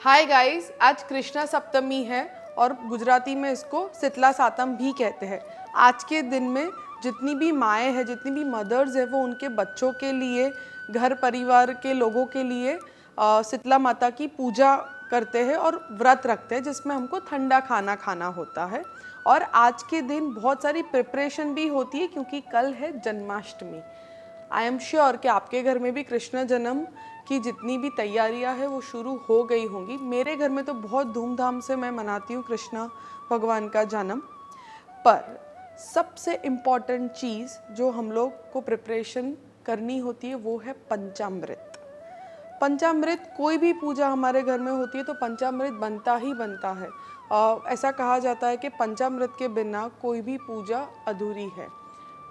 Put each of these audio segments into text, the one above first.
Hi guys, आज कृष्णा सप्तमी है और गुजराती में इसको शीतला सातम भी कहते हैं। आज के दिन में जितनी भी माएँ हैं, जितनी भी मदर्स हैं, वो उनके बच्चों के लिए, घर परिवार के लोगों के लिए शीतला माता की पूजा करते हैं और व्रत रखते हैं, जिसमें हमको ठंडा खाना खाना होता है। और आज के दिन बहुत सारी प्रिपरेशन भी होती है क्योंकि कल है जन्माष्टमी। आई एम श्योर कि आपके घर में भी कृष्ण जन्म की जितनी भी तैयारियां हैं वो शुरू हो गई होंगी। मेरे घर में तो बहुत धूमधाम से मैं मनाती हूँ कृष्ण भगवान का जन्म। पर सबसे इम्पॉर्टेंट चीज़ जो हम लोग को प्रिपरेशन करनी होती है वो है पंचामृत। पंचामृत, कोई भी पूजा हमारे घर में होती है तो पंचामृत बनता ही बनता है। ऐसा कहा जाता है कि पंचामृत के बिना कोई भी पूजा अधूरी है,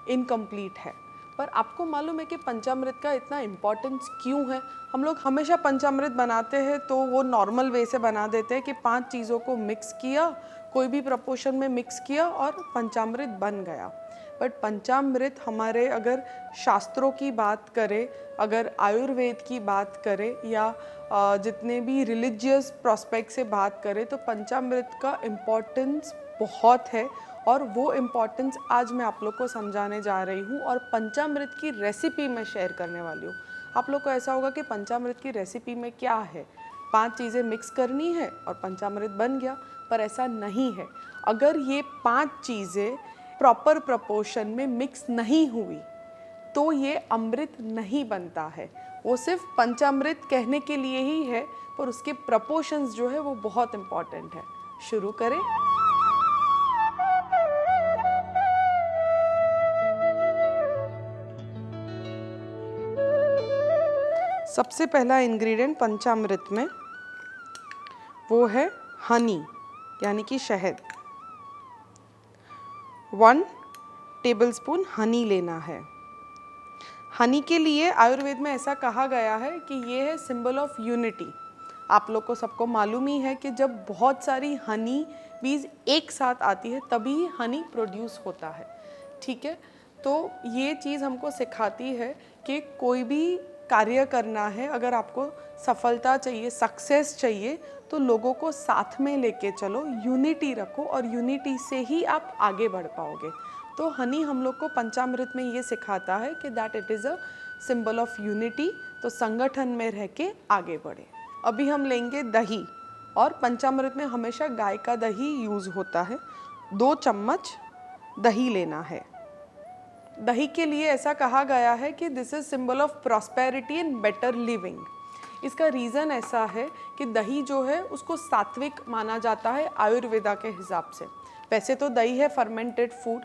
इनकम्प्लीट है। पर आपको मालूम है कि पंचामृत का इतना इम्पोर्टेंस क्यों है? हम लोग हमेशा पंचामृत बनाते हैं तो वो नॉर्मल वे से बना देते हैं कि 5 चीज़ों को मिक्स किया, कोई भी प्रपोर्शन में मिक्स किया और पंचामृत बन गया। बट पंचामृत हमारे अगर शास्त्रों की बात करें, अगर आयुर्वेद की बात करें या जितने भी रिलीजियस प्रोस्पेक्ट से बात करें तो पंचामृत का इम्पोर्टेंस बहुत है। और वो इम्पोर्टेंस आज मैं आप लोग को समझाने जा रही हूँ और पंचामृत की रेसिपी मैं शेयर करने वाली हूँ। आप लोग को ऐसा होगा कि पंचामृत की रेसिपी में क्या है, 5 चीज़ें मिक्स करनी है और पंचामृत बन गया, पर ऐसा नहीं है। अगर ये 5 चीज़ें प्रॉपर प्रपोर्शन में मिक्स नहीं हुई तो ये अमृत नहीं बनता है। वो सिर्फ पंचामृत कहने के लिए ही है, पर उसके प्रपोर्शंस जो है वो बहुत इम्पॉर्टेंट है। शुरू करें। सबसे पहला इंग्रेडिएंट पंचामृत में वो है हनी, यानी कि शहद। 1 टेबलस्पून हनी लेना है। हनी के लिए आयुर्वेद में ऐसा कहा गया है कि ये है सिंबल ऑफ यूनिटी। आप लोग को सबको मालूम ही है कि जब बहुत सारी हनी बीज एक साथ आती है तभी हनी प्रोड्यूस होता है। ठीक है, तो ये चीज़ हमको सिखाती है कि कोई भी कार्य करना है, अगर आपको सफलता चाहिए, सक्सेस चाहिए, तो लोगों को साथ में लेके चलो, यूनिटी रखो और यूनिटी से ही आप आगे बढ़ पाओगे। तो हनी हम लोग को पंचामृत में ये सिखाता है कि that it is a symbol of unity, तो संगठन में रह के आगे बढ़े। अभी हम लेंगे दही, और पंचामृत में हमेशा गाय का दही यूज़ होता है। 2 चम्मच दही लेना है। दही के लिए ऐसा कहा गया है कि this is symbol of prosperity and better living. इसका रीज़न ऐसा है कि दही जो है उसको सात्विक माना जाता है आयुर्वेदा के हिसाब से। वैसे तो दही है फर्मेंटेड फूड,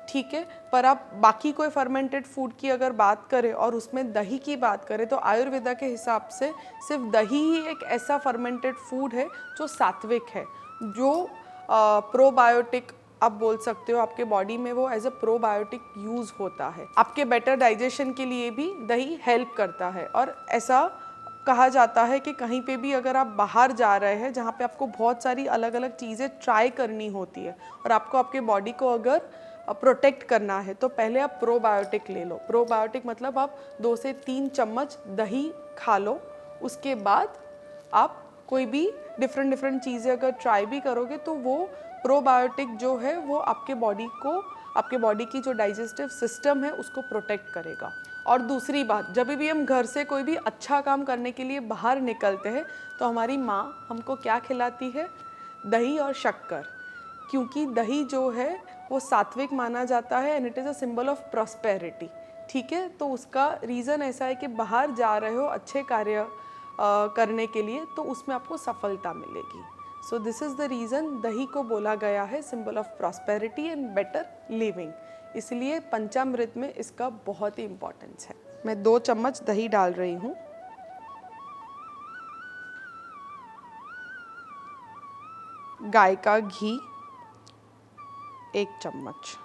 ठीक है, पर आप बाकी कोई फर्मेंटेड फूड की अगर बात करें और उसमें दही की बात करें तो आयुर्वेदा के हिसाब से सिर्फ दही ही एक ऐसा फर्मेंटेड फूड है जो सात्विक है, जो प्रोबायोटिक आप बोल सकते हो, आपके बॉडी में वो एज अ प्रोबायोटिक यूज़ होता है। आपके बेटर डाइजेशन के लिए भी दही हेल्प करता है। और ऐसा कहा जाता है कि कहीं पे भी अगर आप बाहर जा रहे हैं जहाँ पे आपको बहुत सारी अलग अलग चीज़ें ट्राई करनी होती है और आपको आपके बॉडी को अगर प्रोटेक्ट करना है तो पहले आप प्रोबायोटिक ले लो। प्रोबायोटिक मतलब आप 2 से 3 चम्मच दही खा लो, उसके बाद आप कोई भी डिफरेंट चीज़ें अगर ट्राई भी करोगे तो वो प्रोबायोटिक जो है वो आपके बॉडी को, आपके बॉडी की जो डाइजेस्टिव सिस्टम है उसको प्रोटेक्ट करेगा। और दूसरी बात, जब भी हम घर से कोई भी अच्छा काम करने के लिए बाहर निकलते हैं तो हमारी माँ हमको क्या खिलाती है? दही और शक्कर, क्योंकि दही जो है वो सात्विक माना जाता है and it is a symbol of prosperity. ठीक है, तो उसका रीज़न ऐसा है कि बाहर जा रहे हो अच्छे कार्य करने के लिए तो उसमें आपको सफलता मिलेगी। So this is the reason दही को बोला गया है symbol of prosperity and better living. इसलिए पंचामृत में इसका बहुत ही इम्पोर्टेंस है। मैं 2 चम्मच दही डाल रही हूँ। गाय का घी 1 चम्मच।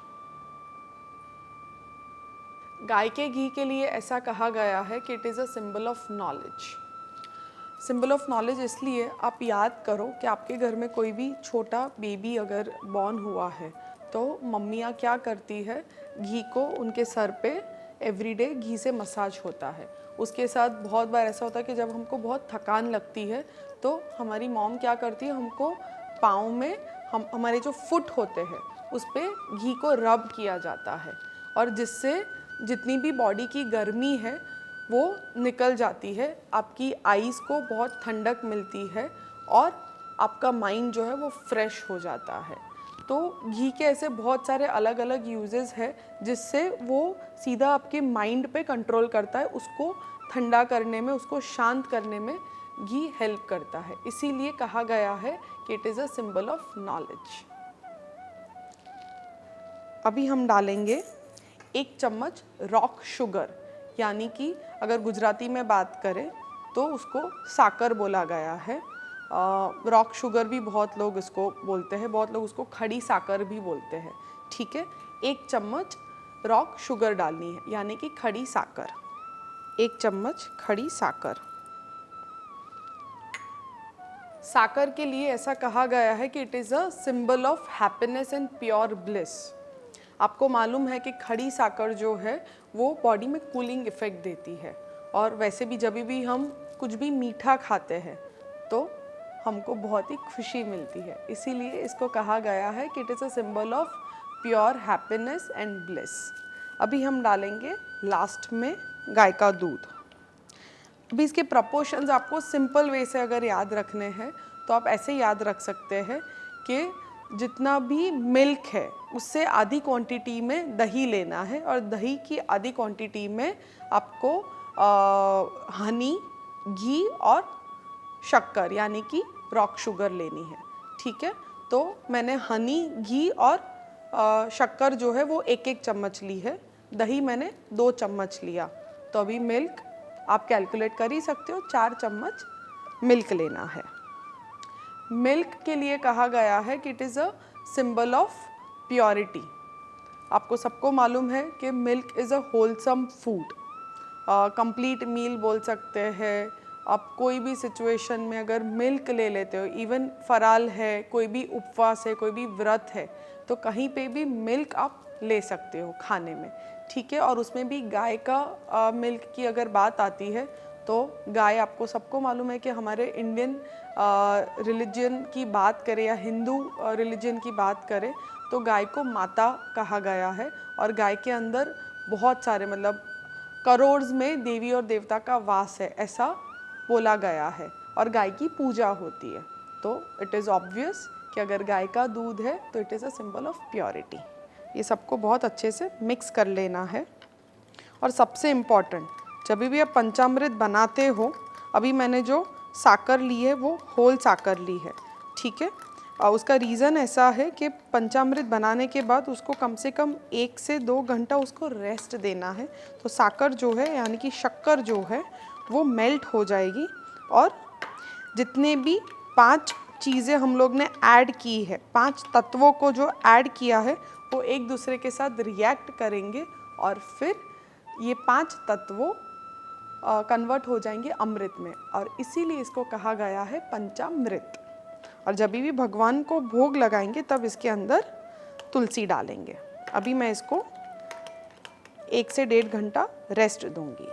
गाय के घी के लिए ऐसा कहा गया है कि it is a symbol of knowledge. Symbol of knowledge इसलिए, आप याद करो कि आपके घर में कोई भी छोटा बेबी अगर बॉर्न हुआ है तो मम्मियाँ क्या करती है, घी को उनके सर पे एवरीडे घी से मसाज होता है। उसके साथ बहुत बार ऐसा होता है कि जब हमको बहुत थकान लगती है तो हमारी मॉम क्या करती है, हमको पाँव में हमारे जो फुट होते हैं उस पर घी को रब किया जाता है, और जिससे जितनी भी बॉडी की गर्मी है वो निकल जाती है, आपकी आईज़ को बहुत ठंडक मिलती है और आपका माइंड जो है वो फ्रेश हो जाता है। तो घी के ऐसे बहुत सारे अलग अलग यूजेस हैं जिससे वो सीधा आपके माइंड पे कंट्रोल करता है, उसको ठंडा करने में, उसको शांत करने में घी हेल्प करता है। इसीलिए कहा गया है कि it is a symbol of knowledge. अभी हम डालेंगे 1 चम्मच रॉक शुगर, यानी कि अगर गुजराती में बात करें तो उसको साकर बोला गया है। रॉक शुगर भी बहुत लोग इसको बोलते हैं, बहुत लोग उसको खड़ी साकर भी बोलते हैं। ठीक है, 1 चम्मच रॉक शुगर डालनी है, यानी कि खड़ी साकर। 1 चम्मच खड़ी साकर। साकर के लिए ऐसा कहा गया है कि it is a symbol of happiness and pure bliss. आपको मालूम है कि खड़ी साकर जो है वो बॉडी में कूलिंग इफ़ेक्ट देती है, और वैसे भी जब भी हम कुछ भी मीठा खाते हैं तो हमको बहुत ही खुशी मिलती है, इसीलिए इसको कहा गया है कि it is a symbol of pure happiness and bliss. अभी हम डालेंगे लास्ट में गाय का दूध। अभी इसके प्रपोर्शंस आपको सिंपल वे से अगर याद रखने हैं तो आप ऐसे याद रख सकते हैं कि जितना भी मिल्क है उससे आधी क्वांटिटी में दही लेना है, और दही की आधी क्वांटिटी में आपको हनी, घी और शक्कर यानी कि रॉक शुगर लेनी है। ठीक है, तो मैंने हनी, घी और शक्कर जो है वो 1-1 चम्मच ली है, दही मैंने 2 चम्मच लिया। तो अभी मिल्क आप कैलकुलेट कर ही सकते हो, 4 चम्मच मिल्क लेना है। मिल्क के लिए कहा गया है कि it is a symbol of purity. आपको सबको मालूम है कि milk is a wholesome food, complete meal बोल सकते हैं। आप कोई भी सिचुएशन में अगर मिल्क ले लेते हो, इवन फराल है, कोई भी उपवास है, कोई भी व्रत है, तो कहीं पे भी मिल्क आप ले सकते हो खाने में। ठीक है, और उसमें भी गाय का मिल्क की अगर बात आती है तो गाय, आपको सबको मालूम है कि हमारे इंडियन रिलीजन की बात करें या हिंदू रिलीजन की बात करें तो गाय को माता कहा गया है, और गाय के अंदर बहुत सारे मतलब करोड़ में देवी और देवता का वास है, ऐसा बोला गया है, और गाय की पूजा होती है। तो इट इज़ ऑब्वियस कि अगर गाय का दूध है तो it is a symbol of purity. ये सबको बहुत अच्छे से मिक्स कर लेना है। और सबसे इम्पॉर्टेंट, जब भी आप पंचामृत बनाते हो, अभी मैंने जो साकर ली है वो होल साकर ली है। ठीक है, और उसका रीज़न ऐसा है कि पंचामृत बनाने के बाद उसको कम से कम 1 से 2 घंटा उसको रेस्ट देना है, तो साकर जो है यानी कि शक्कर जो है वो मेल्ट हो जाएगी, और जितने भी 5 चीज़ें हम लोग ने ऐड की है, 5 तत्वों को जो ऐड किया है वो एक दूसरे के साथ रिएक्ट करेंगे, और फिर ये 5 तत्वों कन्वर्ट हो जाएंगे अमृत में, और इसीलिए इसको कहा गया है पंचामृत। और जब भी भगवान को भोग लगाएंगे तब इसके अंदर तुलसी डालेंगे। अभी मैं इसको 1 से 1.5 घंटा रेस्ट दूंगी।